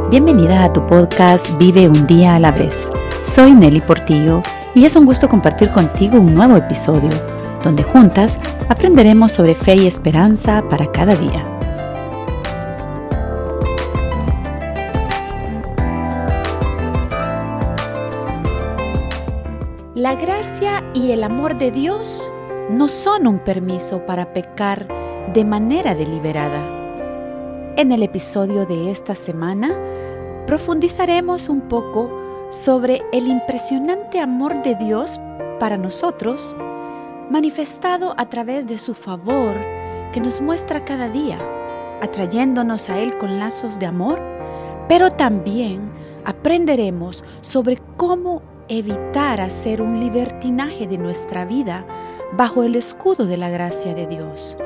Bienvenida a tu podcast Vive un día a la vez. Soy Nelly Portillo y es un gusto compartir contigo un nuevo episodio, donde juntas aprenderemos sobre fe y esperanza para cada día. La gracia y el amor de Dios no son un permiso para pecar de manera deliberada. En el episodio de esta semana, profundizaremos un poco sobre el impresionante amor de Dios para nosotros, manifestado a través de su favor que nos muestra cada día, atrayéndonos a Él con lazos de amor, pero también aprenderemos sobre cómo evitar hacer un libertinaje de nuestra vida bajo el escudo de la gracia de Dios,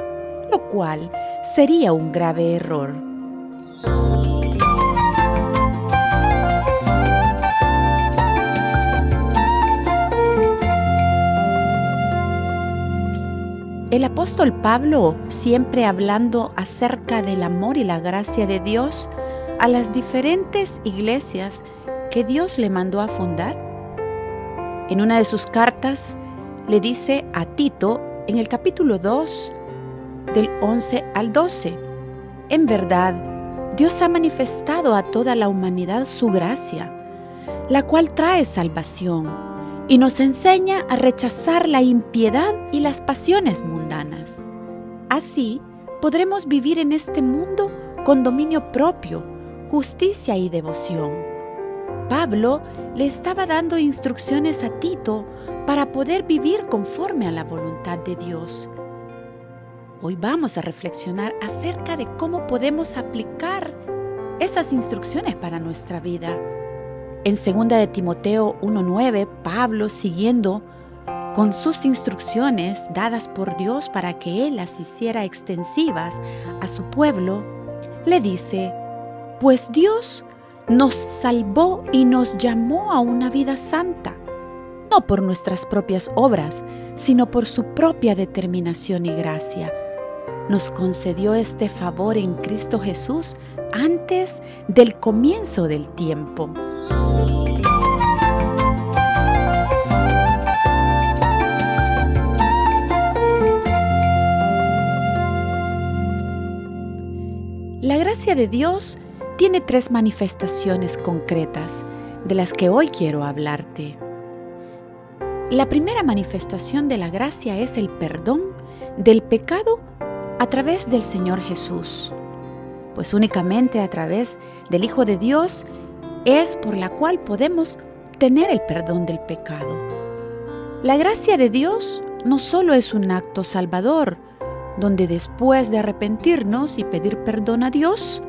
lo cual sería un grave error. El apóstol Pablo, siempre hablando acerca del amor y la gracia de Dios a las diferentes iglesias que Dios le mandó a fundar, en una de sus cartas le dice a Tito en el capítulo 2, del 11 al 12, en verdad, Dios ha manifestado a toda la humanidad su gracia, la cual trae salvación, y nos enseña a rechazar la impiedad y las pasiones mundanas. Así podremos vivir en este mundo con dominio propio, justicia y devoción. Pablo le estaba dando instrucciones a Tito para poder vivir conforme a la voluntad de Dios. Hoy vamos a reflexionar acerca de cómo podemos aplicar esas instrucciones para nuestra vida. En 2 de Timoteo 1:9, Pablo, siguiendo con sus instrucciones dadas por Dios para que Él las hiciera extensivas a su pueblo, le dice: pues Dios nos salvó y nos llamó a una vida santa, no por nuestras propias obras, sino por su propia determinación y gracia. Nos concedió este favor en Cristo Jesús antes del comienzo del tiempo. La gracia de Dios tiene 3 manifestaciones concretas de las que hoy quiero hablarte. La primera manifestación de la gracia es el perdón del pecado a través del Señor Jesús, pues únicamente a través del Hijo de Dios es por la cual podemos tener el perdón del pecado. La gracia de Dios no solo es un acto salvador, donde después de arrepentirnos y pedir perdón a Dios,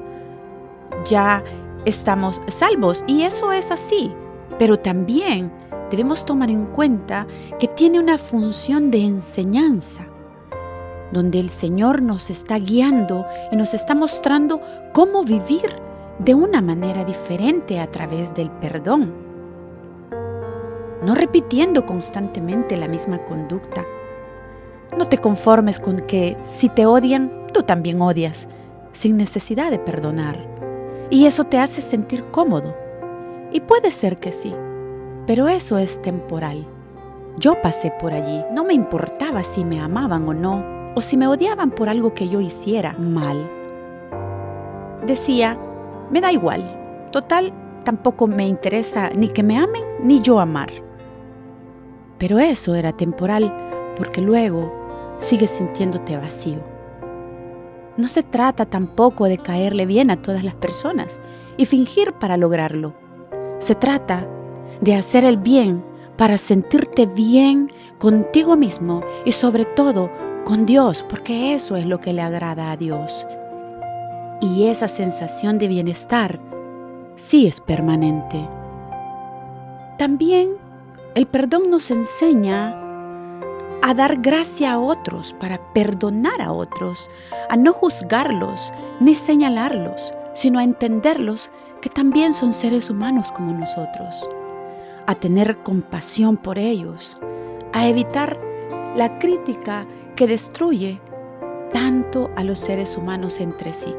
ya estamos salvos, y eso es así, pero también debemos tomar en cuenta que tiene una función de enseñanza, donde el Señor nos está guiando y nos está mostrando cómo vivir de una manera diferente a través del perdón. No repitiendo constantemente la misma conducta. No te conformes con que si te odian, tú también odias, sin necesidad de perdonar. Y eso te hace sentir cómodo. Y puede ser que sí, pero eso es temporal. Yo pasé por allí, no me importaba si me amaban o no, o si me odiaban por algo que yo hiciera mal. Decía, me da igual, total, tampoco me interesa ni que me amen ni yo amar. Pero eso era temporal, porque luego sigues sintiéndote vacío. No se trata tampoco de caerle bien a todas las personas y fingir para lograrlo. Se trata de hacer el bien para sentirte bien contigo mismo y sobre todo con Dios, porque eso es lo que le agrada a Dios. Y esa sensación de bienestar sí es permanente. También el perdón nos enseña a dar gracia a otros, para perdonar a otros, a no juzgarlos ni señalarlos, sino a entenderlos que también son seres humanos como nosotros, a tener compasión por ellos, a evitar la crítica que destruye tanto a los seres humanos entre sí.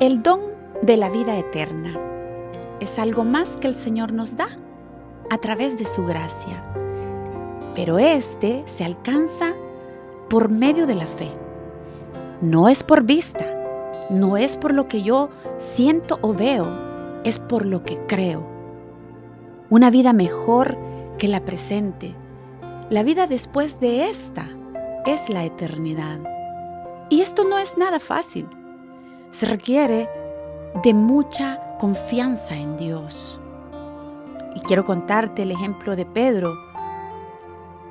El don de la vida eterna. Es algo más que el Señor nos da a través de su gracia. Pero este se alcanza por medio de la fe. No es por vista, no es por lo que yo siento o veo, es por lo que creo. Una vida mejor que la presente. La vida después de esta es la eternidad. Y esto no es nada fácil. Se requiere de mucha confianza en Dios. Y quiero contarte el ejemplo de Pedro,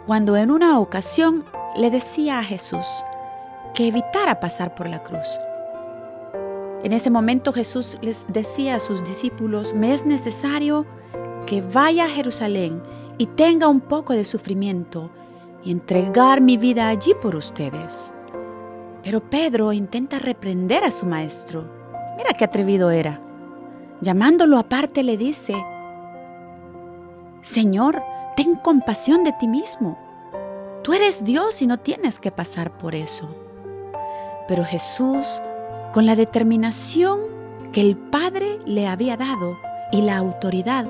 cuando en una ocasión le decía a Jesús que evitara pasar por la cruz. En ese momento Jesús les decía a sus discípulos: me es necesario que vaya a Jerusalén y tenga un poco de sufrimiento y entregar mi vida allí por ustedes. Pero Pedro intenta reprender a su maestro. Mira qué atrevido era. Llamándolo aparte le dice: Señor, ten compasión de ti mismo. Tú eres Dios y no tienes que pasar por eso. Pero Jesús, con la determinación que el Padre le había dado y la autoridad,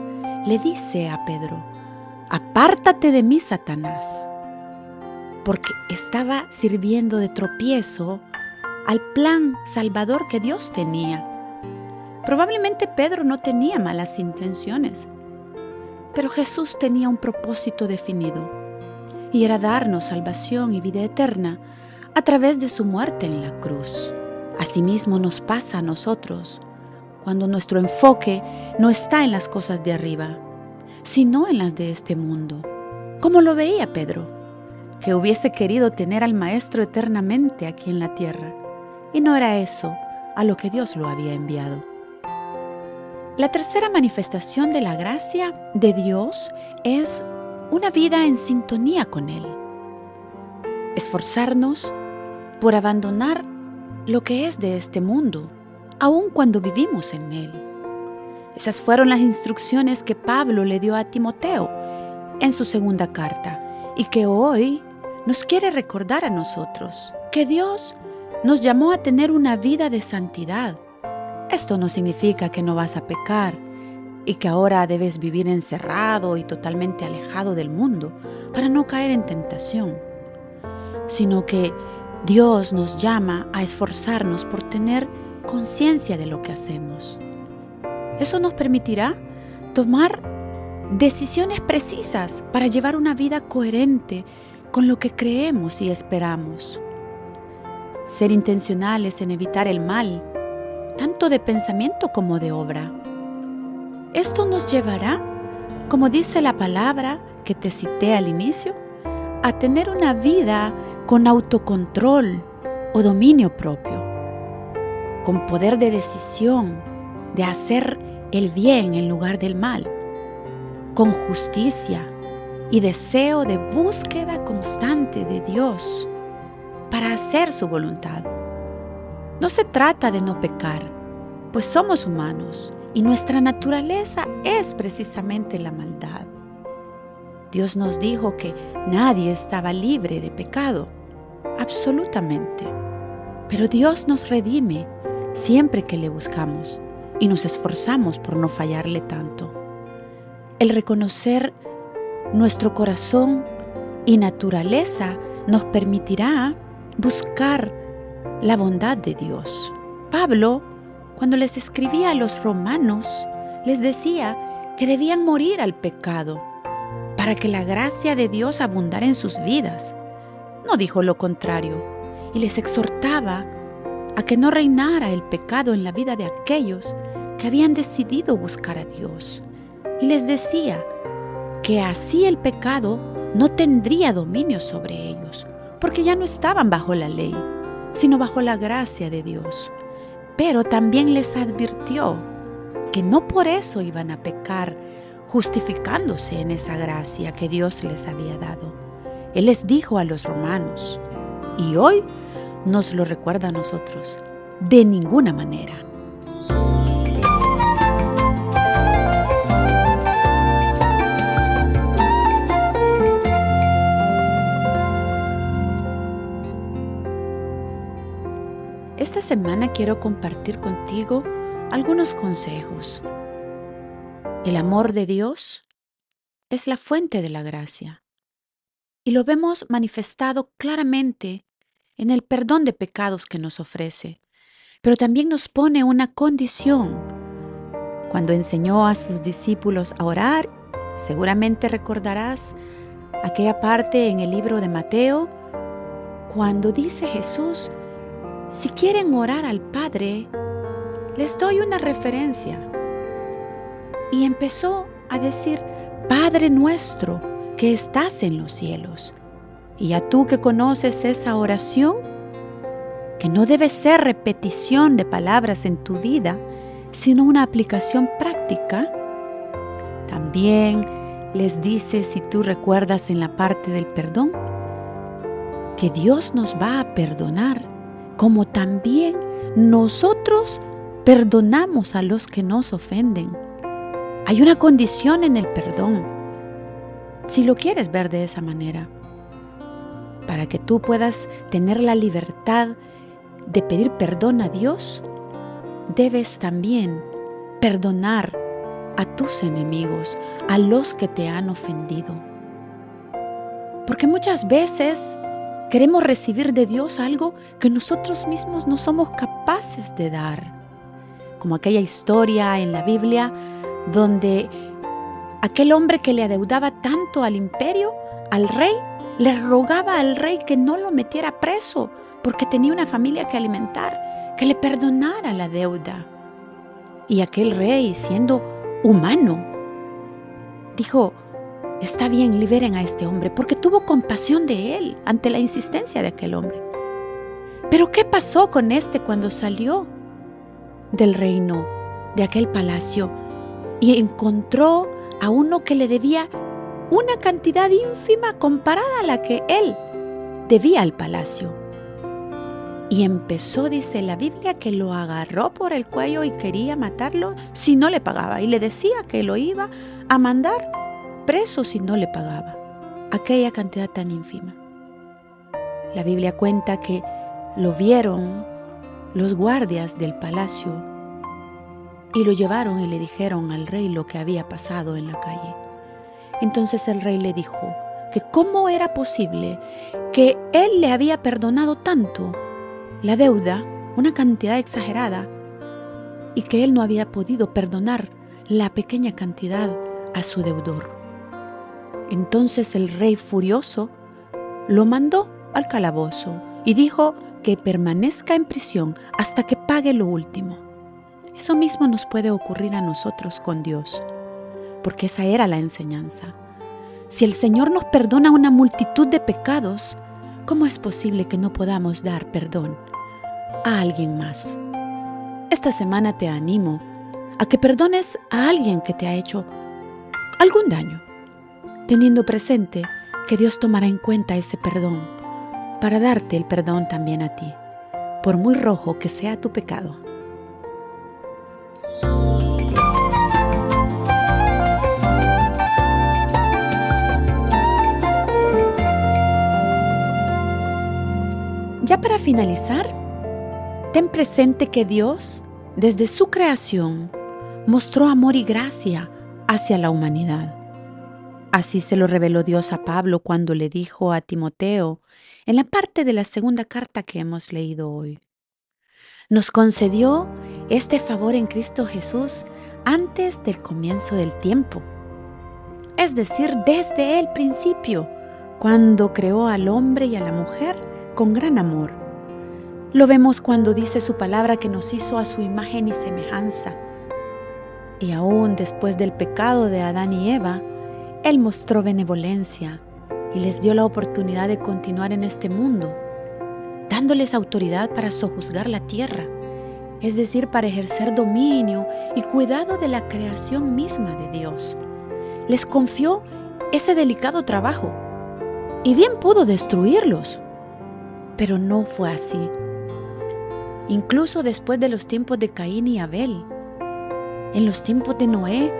le dice a Pedro: apártate de mí, Satanás, porque estaba sirviendo de tropiezo al plan salvador que Dios tenía. Probablemente Pedro no tenía malas intenciones, pero Jesús tenía un propósito definido, y era darnos salvación y vida eterna a través de su muerte en la cruz. Asimismo nos pasa a nosotros cuando nuestro enfoque no está en las cosas de arriba, sino en las de este mundo. ¿Cómo lo veía Pedro? Que hubiese querido tener al Maestro eternamente aquí en la tierra, y no era eso a lo que Dios lo había enviado. La tercera manifestación de la gracia de Dios es una vida en sintonía con Él. Esforzarnos por abandonar lo que es de este mundo, aun cuando vivimos en él. Esas fueron las instrucciones que Pablo le dio a Timoteo en su segunda carta y que hoy nos quiere recordar a nosotros, que Dios nos llamó a tener una vida de santidad. Esto no significa que no vas a pecar y que ahora debes vivir encerrado y totalmente alejado del mundo para no caer en tentación, sino que Dios nos llama a esforzarnos por tener conciencia de lo que hacemos. Eso nos permitirá tomar decisiones precisas para llevar una vida coherente con lo que creemos y esperamos. Ser intencionales en evitar el mal, tanto de pensamiento como de obra. Esto nos llevará, como dice la palabra que te cité al inicio, a tener una vida con autocontrol o dominio propio, con poder de decisión, de hacer el bien en lugar del mal, con justicia y deseo de búsqueda constante de Dios para hacer su voluntad. No se trata de no pecar, pues somos humanos y nuestra naturaleza es precisamente la maldad. Dios nos dijo que nadie estaba libre de pecado, absolutamente. Pero Dios nos redime siempre que le buscamos y nos esforzamos por no fallarle tanto. El reconocer nuestro corazón y naturaleza nos permitirá buscar la bondad de Dios. Pablo, cuando les escribía a los romanos, les decía que debían morir al pecado para que la gracia de Dios abundara en sus vidas. No dijo lo contrario, y les exhortaba a que no reinara el pecado en la vida de aquellos que habían decidido buscar a Dios. Y les decía que así el pecado no tendría dominio sobre ellos, porque ya no estaban bajo la ley, sino bajo la gracia de Dios. Pero también les advirtió que no por eso iban a pecar, justificándose en esa gracia que Dios les había dado. Él les dijo a los romanos, y hoy nos lo recuerda a nosotros: de ninguna manera. Esta semana quiero compartir contigo algunos consejos. El amor de Dios es la fuente de la gracia y lo vemos manifestado claramente en el perdón de pecados que nos ofrece, pero también nos pone una condición. Cuando enseñó a sus discípulos a orar, seguramente recordarás aquella parte en el libro de Mateo, cuando dice Jesús, si quieren orar al Padre, les doy una referencia. Y empezó a decir, Padre nuestro que estás en los cielos. Y ya tú que conoces esa oración, que no debe ser repetición de palabras en tu vida, sino una aplicación práctica, también les dice, si tú recuerdas en la parte del perdón, que Dios nos va a perdonar, como también nosotros perdonamos a los que nos ofenden. Hay una condición en el perdón, si lo quieres ver de esa manera, para que tú puedas tener la libertad de pedir perdón a Dios, debes también perdonar a tus enemigos, a los que te han ofendido. Porque muchas veces queremos recibir de Dios algo que nosotros mismos no somos capaces de dar. Como aquella historia en la Biblia donde aquel hombre que le adeudaba tanto al imperio, al rey, le rogaba al rey que no lo metiera preso porque tenía una familia que alimentar, que le perdonara la deuda. Y aquel rey, siendo humano, dijo, está bien, liberen a este hombre, porque tuvo compasión de él ante la insistencia de aquel hombre. Pero ¿qué pasó con este cuando salió del reino, de aquel palacio, y encontró a uno que le debía una cantidad ínfima comparada a la que él debía al palacio? Y empezó, dice la Biblia, que lo agarró por el cuello y quería matarlo si no le pagaba. Y le decía que lo iba a mandar preso si no le pagaba aquella cantidad tan ínfima. La Biblia cuenta que lo vieron los guardias del palacio y lo llevaron y le dijeron al rey lo que había pasado en la calle. Entonces el rey le dijo que cómo era posible que él le había perdonado tanto la deuda, una cantidad exagerada, y que él no había podido perdonar la pequeña cantidad a su deudor. Entonces el rey furioso lo mandó al calabozo y dijo que permanezca en prisión hasta que pague lo último. Eso mismo nos puede ocurrir a nosotros con Dios, porque esa era la enseñanza. Si el Señor nos perdona una multitud de pecados, ¿cómo es posible que no podamos dar perdón a alguien más? Esta semana te animo a que perdones a alguien que te ha hecho algún daño, teniendo presente que Dios tomará en cuenta ese perdón para darte el perdón también a ti, por muy rojo que sea tu pecado. Ya para finalizar, ten presente que Dios, desde su creación, mostró amor y gracia hacia la humanidad. Así se lo reveló Dios a Pablo cuando le dijo a Timoteo en la parte de la segunda carta que hemos leído hoy. Nos concedió este favor en Cristo Jesús antes del comienzo del tiempo, es decir, desde el principio, cuando creó al hombre y a la mujer con gran amor. Lo vemos cuando dice su palabra que nos hizo a su imagen y semejanza. Y aún después del pecado de Adán y Eva, Él mostró benevolencia y les dio la oportunidad de continuar en este mundo, dándoles autoridad para sojuzgar la tierra, es decir, para ejercer dominio y cuidado de la creación misma de Dios. Les confió ese delicado trabajo y bien pudo destruirlos, pero no fue así. Incluso después de los tiempos de Caín y Abel, en los tiempos de Noé,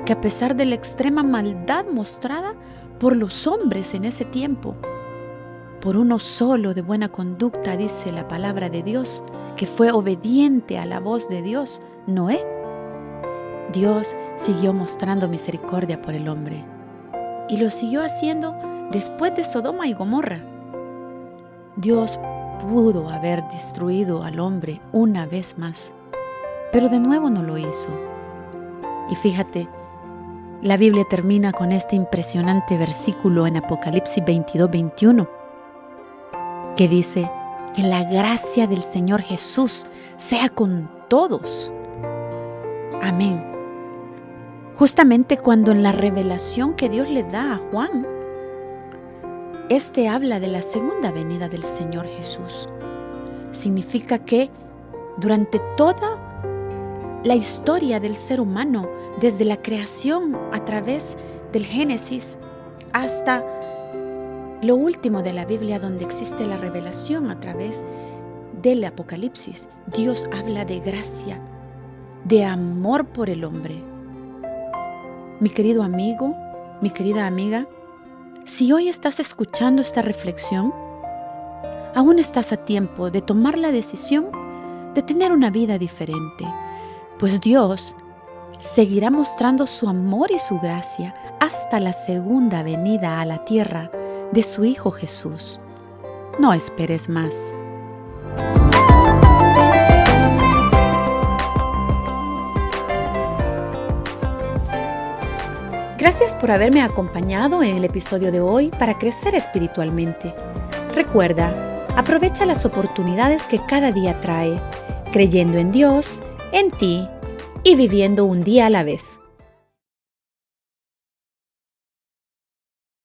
que a pesar de la extrema maldad mostrada por los hombres en ese tiempo, por uno solo de buena conducta, dice la palabra de Dios, que fue obediente a la voz de Dios, Noé. Dios siguió mostrando misericordia por el hombre y lo siguió haciendo después de Sodoma y Gomorra. Dios pudo haber destruido al hombre una vez más, pero de nuevo no lo hizo. Y fíjate, la Biblia termina con este impresionante versículo en Apocalipsis 22:21, que dice: que la gracia del Señor Jesús sea con todos. Amén. Justamente cuando en la revelación que Dios le da a Juan, habla de la segunda venida del Señor Jesús. Significa que durante toda la historia del ser humano, desde la creación a través del Génesis hasta lo último de la Biblia, donde existe la revelación a través del Apocalipsis, Dios habla de gracia, de amor por el hombre. Mi querido amigo, mi querida amiga, si hoy estás escuchando esta reflexión, aún estás a tiempo de tomar la decisión de tener una vida diferente, pues Dios seguirá mostrando su amor y su gracia hasta la segunda venida a la tierra de su Hijo Jesús. No esperes más. Gracias por haberme acompañado en el episodio de hoy para crecer espiritualmente. Recuerda, aprovecha las oportunidades que cada día trae, creyendo en Dios, en ti y viviendo un día a la vez.